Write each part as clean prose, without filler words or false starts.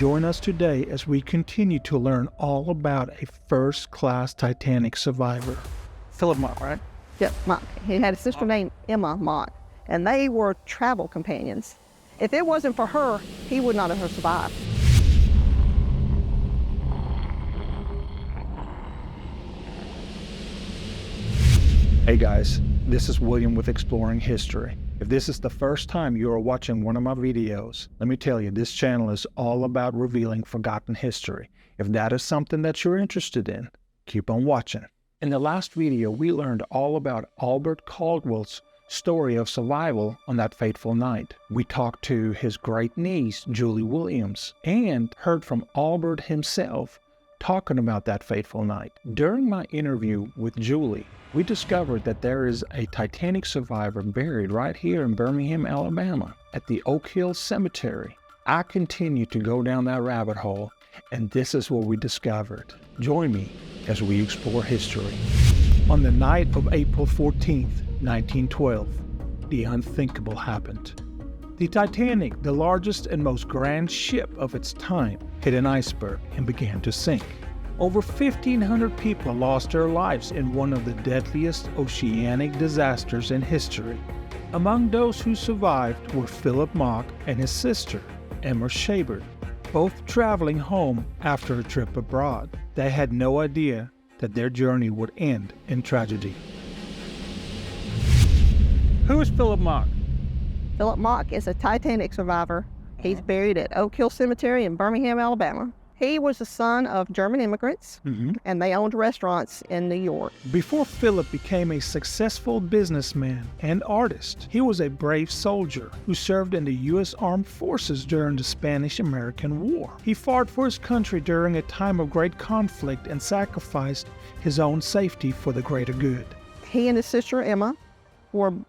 Join us today as we continue to learn all about a first-class Titanic survivor. Philip Mock, right? Yep, Mock. He had a sister named Emma Mock, and they were travel companions. If it wasn't for her, he would not have survived. Hey guys, this is William with Exploring History. If this is the first time you are watching one of my videos, let me tell you, this channel is all about revealing forgotten history. If that is something that you're interested in, keep on watching. In the last video, we learned all about Albert Caldwell's story of survival on that fateful night. We talked to his great niece, Julie Williams, and heard from Albert himself talking about that fateful night. During my interview with Julie, we discovered that there is a Titanic survivor buried right here in Birmingham, Alabama, at the Oak Hill Cemetery. I continued to go down that rabbit hole, and this is what we discovered. Join me as we explore history. On the night of April 14th, 1912, the unthinkable happened. The Titanic, the largest and most grand ship of its time, hit an iceberg and began to sink. Over 1,500 people lost their lives in one of the deadliest oceanic disasters in history. Among those who survived were Philip Mock and his sister, Emma Shabert, both traveling home after a trip abroad. They had no idea that their journey would end in tragedy. Who is Philip Mock? Philip Mock is a Titanic survivor. He's buried at Oak Hill Cemetery in Birmingham, Alabama. He was the son of German immigrants, and they owned restaurants in New York. Before Philip became a successful businessman and artist, he was a brave soldier who served in the U.S. Armed Forces during the Spanish-American War. He fought for his country during a time of great conflict and sacrificed his own safety for the greater good. He and his sister Emma went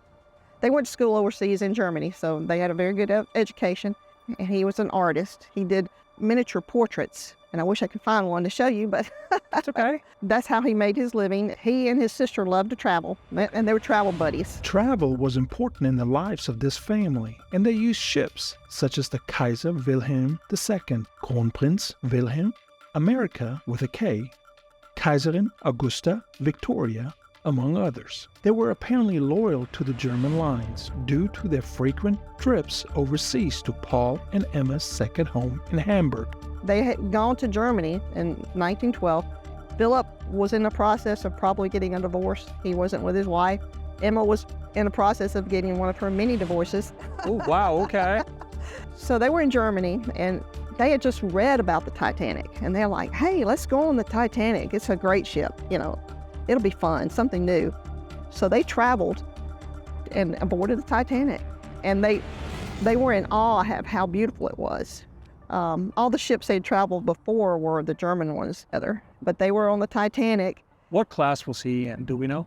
to school overseas in Germany, so they had a very good education, and he was an artist. He did miniature portraits, and I wish I could find one to show you, but that's okay. That's how he made his living. He and his sister loved to travel, and they were travel buddies. Travel was important in the lives of this family, and they used ships such as the Kaiser Wilhelm II, Kronprinz Wilhelm, America with a K, Kaiserin Augusta Victoria, among others. They were apparently loyal to the German lines due to their frequent trips overseas to Paul and Emma's second home in Hamburg. They had gone to Germany in 1912. Philip was in the process of probably getting a divorce. He wasn't with his wife. Emma was in the process of getting one of her many divorces. Oh, wow, okay. So they were in Germany, and they had just read about the Titanic, and they're like, hey, let's go on the Titanic. It's a great ship, It'll be fun, something new. So they traveled and boarded the Titanic, and they were in awe of how beautiful it was. All the ships they'd traveled before were the German ones, but they were on the Titanic. What class was he in? Do we know?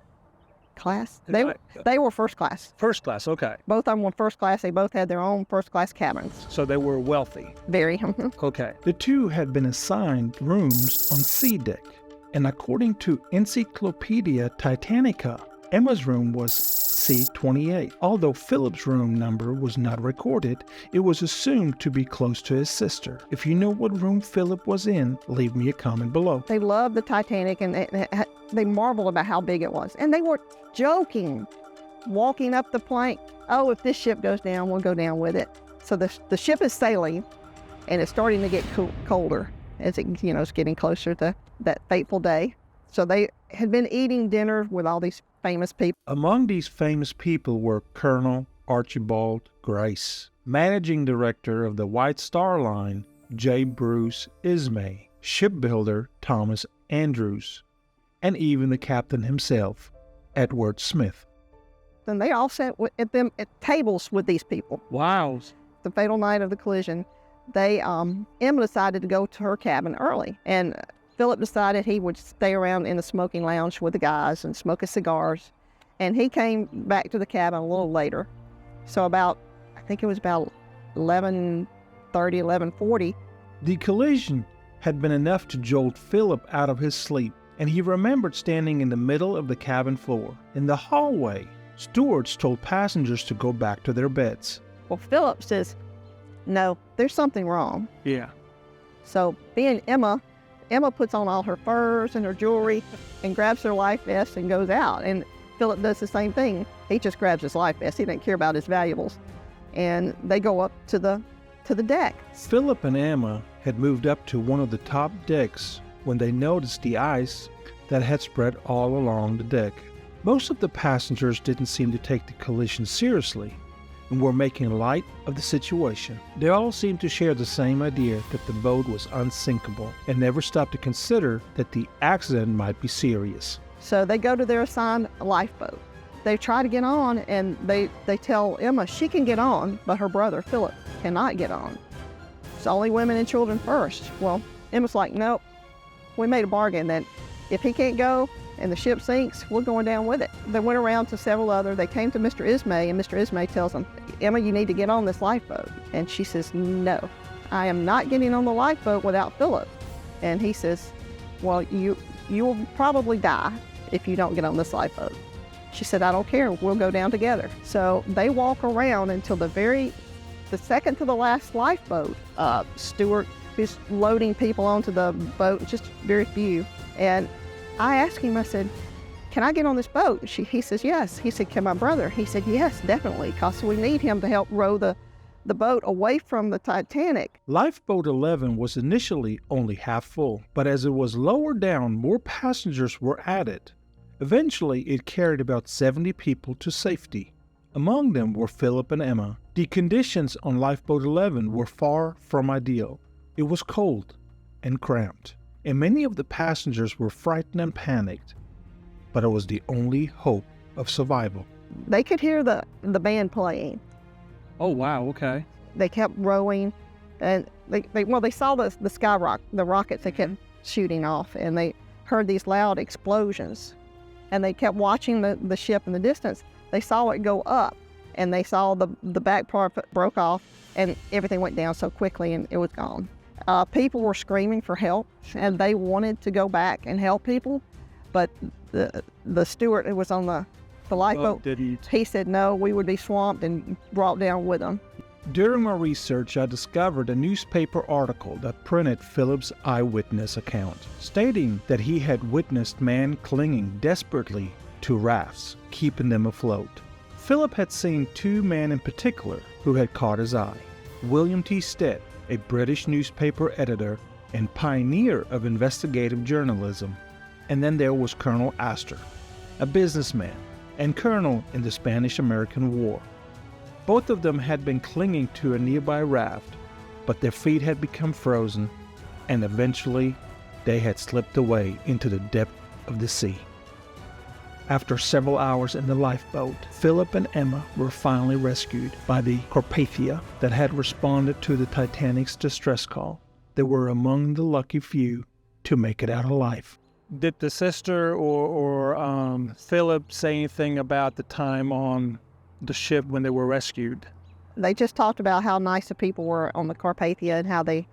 Class? They were first class. First class, okay. Both of them were first class. They both had their own first class cabins. So they were wealthy. Very. Okay. The two had been assigned rooms on sea deck. And according to Encyclopedia Titanica, Emma's room was C28. Although Philip's room number was not recorded, it was assumed to be close to his sister. If you know what room Philip was in, leave me a comment below. They loved the Titanic, and they marveled about how big it was. And they were joking, walking up the plank. Oh, if this ship goes down, we'll go down with it. So the ship is sailing, and it's starting to get colder as it's getting closer to that fateful day. So they had been eating dinner with all these famous people. Among these famous people were Colonel Archibald Grace, Managing Director of the White Star Line, J. Bruce Ismay, shipbuilder Thomas Andrews, and even the captain himself, Edward Smith. And they all sat at tables with these people. Wow. The fatal night of the collision, Emma decided to go to her cabin early, and Philip decided he would stay around in the smoking lounge with the guys and smoke his cigars, and he came back to the cabin a little later. So I think it was about 11:30, 11:40. The collision had been enough to jolt Philip out of his sleep, and he remembered standing in the middle of the cabin floor. In the hallway, stewards told passengers to go back to their beds. Well, Philip says, no, there's something wrong. Yeah. So being Emma puts on all her furs and her jewelry and grabs her life vest and goes out. And Philip does the same thing. He just grabs his life vest. He didn't care about his valuables. And they go up to the deck. Philip and Emma had moved up to one of the top decks when they noticed the ice that had spread all along the deck. Most of the passengers didn't seem to take the collision seriously and were making light of the situation. They all seemed to share the same idea that the boat was unsinkable and never stopped to consider that the accident might be serious. So they go to their assigned lifeboat. They try to get on, and they tell Emma she can get on, but her brother, Philip, cannot get on. It's only women and children first. Well, Emma's like, nope, we made a bargain that if he can't go and the ship sinks, we're going down with it. They went around to several other. They came to Mr. Ismay, and Mr. Ismay tells them, Emma, you need to get on this lifeboat. And she says, no, I am not getting on the lifeboat without Philip. And he says, well, you will probably die if you don't get on this lifeboat. She said, I don't care, we'll go down together. So they walk around until the second to the last lifeboat. Stewart is loading people onto the boat, just very few. And I asked him, I said, can I get on this boat? He says, yes. He said, can my brother? He said, yes, definitely, because we need him to help row the boat away from the Titanic. Lifeboat 11 was initially only half full, but as it was lowered down, more passengers were added. Eventually, it carried about 70 people to safety. Among them were Philip and Emma. The conditions on Lifeboat 11 were far from ideal. It was cold and cramped, and many of the passengers were frightened and panicked, but it was the only hope of survival. They could hear the band playing. Oh, wow, okay. They kept rowing, and they saw the rockets they kept shooting off, and they heard these loud explosions. And they kept watching the ship in the distance. They saw it go up, and they saw the back part broke off, and everything went down so quickly, and it was gone. People were screaming for help, and they wanted to go back and help people, but the steward who was on the lifeboat, he said no, we would be swamped and brought down with them. During my research, I discovered a newspaper article that printed Philip's eyewitness account, stating that he had witnessed men clinging desperately to rafts, keeping them afloat. Philip had seen two men in particular who had caught his eye. William T. Stead, a British newspaper editor and pioneer of investigative journalism, and then there was Colonel Astor, a businessman and colonel in the Spanish-American War. Both of them had been clinging to a nearby raft, but their feet had become frozen, and eventually they had slipped away into the depth of the sea. After several hours in the lifeboat, Philip and Emma were finally rescued by the Carpathia that had responded to the Titanic's distress call. They were among the lucky few to make it out alive. Did the sister or Philip say anything about the time on the ship when they were rescued? They just talked about how nice the people were on the Carpathia and how they,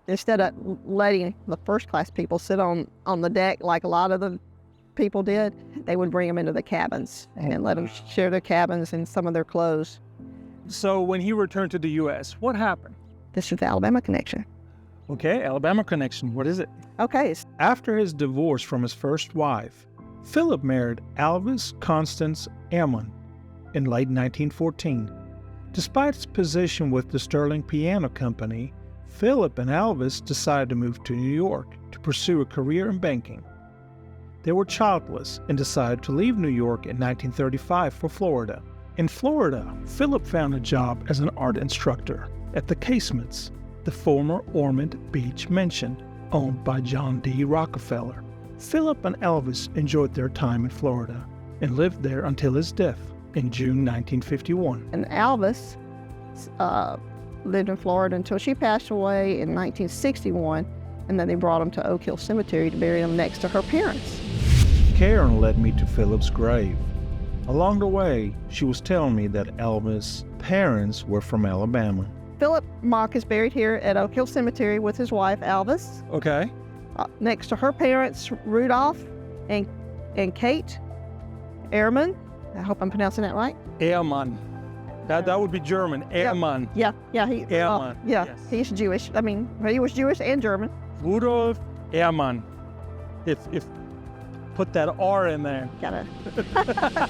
instead of letting the first class people sit on the deck like a lot of the people did, they would bring them into the cabins and let them share their cabins and some of their clothes. So when he returned to the U.S., what happened? This is the Alabama connection. Okay, Alabama connection. What is it? Okay. After his divorce from his first wife, Philip married Alvis Constance Ammon in late 1914. Despite his position with the Sterling Piano Company, Philip and Alvis decided to move to New York to pursue a career in banking. They were childless and decided to leave New York in 1935 for Florida. In Florida, Philip found a job as an art instructor at the Casements, the former Ormond Beach Mansion, owned by John D. Rockefeller. Philip and Elvis enjoyed their time in Florida and lived there until his death in June 1951. And Elvis lived in Florida until she passed away in 1961, and then they brought him to Oak Hill Cemetery to bury him next to her parents. Karen led me to Philip's grave. Along the way, she was telling me that Elvis' parents were from Alabama. Philip Mock is buried here at Oak Hill Cemetery with his wife, Elvis. Okay. Next to her parents, Rudolph and Kate Ehrman. I hope I'm pronouncing that right. Ehrman. That would be German. Ehrmann. Yeah, Ehrmann. Yeah, Yes. he's Jewish. I mean, he was Jewish and German. Rudolf Ehrmann. If put that R in there. Gotta.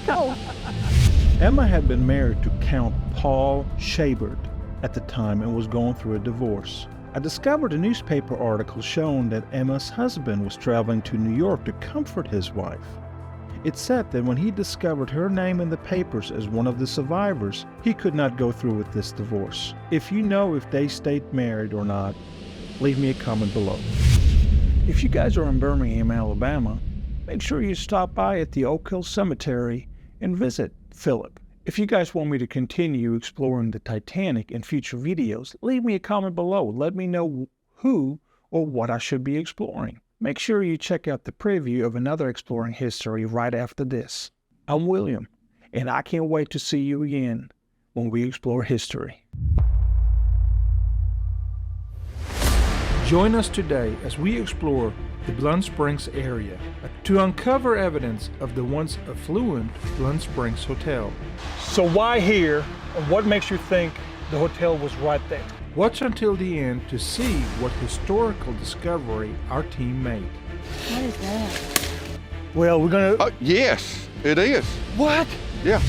Cool. Emma had been married to Count Paul Schabert at the time and was going through a divorce. I discovered a newspaper article showing that Emma's husband was traveling to New York to comfort his wife. It said that when he discovered her name in the papers as one of the survivors, he could not go through with this divorce. If you know if they stayed married or not, leave me a comment below. If you guys are in Birmingham, Alabama, make sure you stop by at the Oak Hill Cemetery and visit Philip. If you guys want me to continue exploring the Titanic in future videos, leave me a comment below. Let me know who or what I should be exploring. Make sure you check out the preview of another Exploring History right after this. I'm William, and I can't wait to see you again when we explore history. Join us today as we explore the Blunt Springs area to uncover evidence of the once affluent Blunt Springs Hotel. So why here, and what makes you think the hotel was right there? Watch until the end to see what historical discovery our team made. What is that? Well, we're gonna... Yes, it is. What? Yeah.